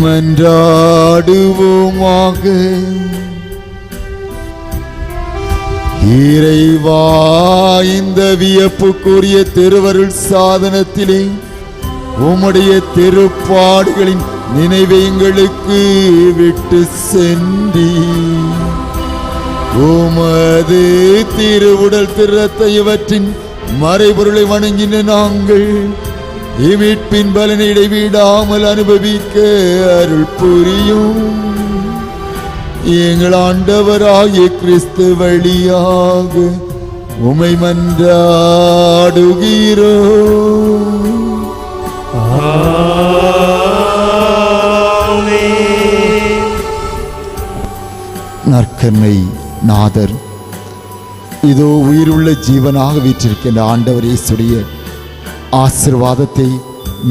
மன்றாடுவோமாக. இறைவா, இந்த வியப்புக்குரிய திருவருள் சாதனத்திலே உம்முடைய திருப்பாடுகளின் நினைவை எங்களுக்கு விட்டு சென்றி உமது திருவுடல் திறத்தை இவற்றின் மறைபொருளை வணங்கின நாங்கள் இவீட்பின் பலனை இடைவிடாமல் அனுபவிக்க அருள் புரியும். எங்கள் ஆண்டவராகிய கிறிஸ்து வழியாக உம்மை மன்றாடுகிறோம். நற்கருணை நாதர், இதோ உயிருள்ள ஜீவனாக வீற்றிருக்கின்ற ஆண்டவர் இயேசுடைய ஆசீர்வாதத்தை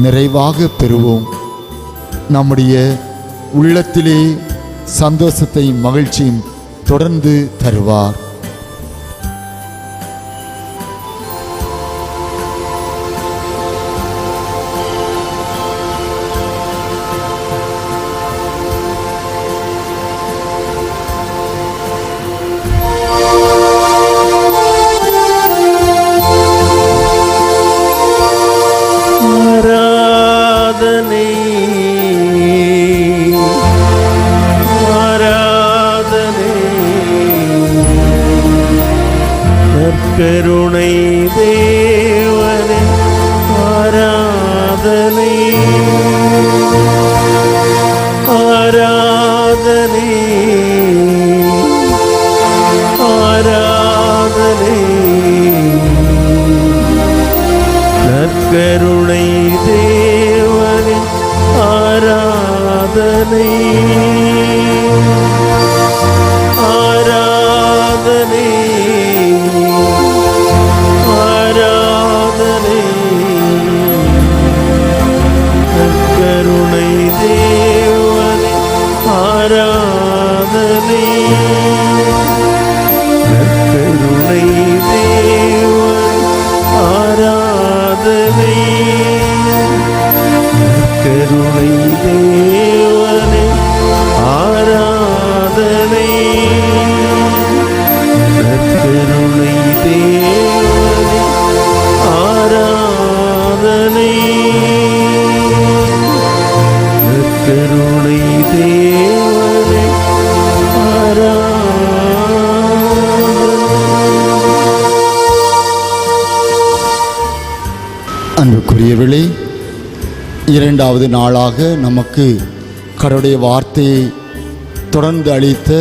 நிறைவாக பெறுவோம். நம்முடைய உள்ளத்திலே சந்தோஷத்தையும் மகிழ்ச்சியும் தொடர்ந்து தருவார். கருணை தேவனே ஆராதனை, ஆராதனை, ஆராதனை. நற்கருணை தேவனே ஆராதனை, ஆராதனை, ஆராதனை. கருணை தேவனே ஆராதனை, கருணை தேவனே ஆராதனை, கருணை தேவனே ஆராதனை, கருணை தேவனே ஆராதனை, கருணை தேவனே ஆராதனை. அன்புக்குரியவர்களே, இரண்டாவது நாளாக நமக்கு கடவுளுடைய வார்த்தையை தொடர்ந்து அளித்த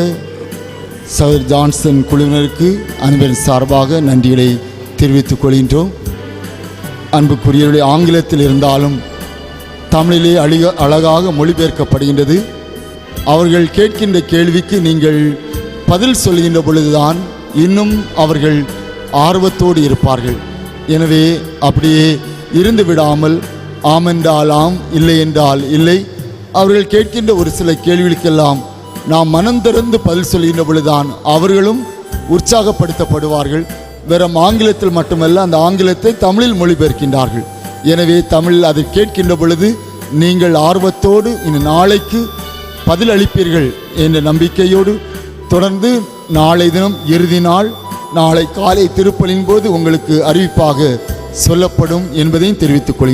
சர் ஜான்சன் குழுவினருக்கு அன்பின் சார்பாக நன்றிகளை தெரிவித்துக் கொள்கின்றோம். அன்புக்குரியவர்களே, ஆங்கிலத்தில் இருந்தாலும் தமிழிலே அழகாக மொழிபெயர்க்கப்படுகின்றது. அவர்கள் கேட்கின்ற கேள்விக்கு நீங்கள் பதில் சொல்கின்ற பொழுதுதான் இன்னும் அவர்கள் ஆர்வத்தோடு இருப்பார்கள். எனவே அப்படியே இருந்து விடாமல் ஆமென்றால் ஆம், இல்லை என்றால் இல்லை. அவர்கள் கேட்கின்ற ஒரு சில கேள்விகளுக்கெல்லாம் நாம் மனம் திறந்து பதில் சொல்கின்ற பொழுதுதான் அவர்களும் உற்சாகப்படுத்தப்படுவார்கள். வெறும் ஆங்கிலத்தில் மட்டுமல்ல, அந்த ஆங்கிலத்தை தமிழில் மொழிபெயர்க்கின்றார்கள். எனவே தமிழில் அதை கேட்கின்ற பொழுது நீங்கள் ஆர்வத்தோடு இந்த நாளைக்கு பதில் அளிப்பீர்கள் என்ற நம்பிக்கையோடு தொடர்ந்து நாளை தினம் இறுதி நாள், நாளை காலை திருப்பலின் போது உங்களுக்கு அறிவிப்பாக சொல்லப்படும் என்பதையும் தெரிவித்துக் கொள்கிறேன்.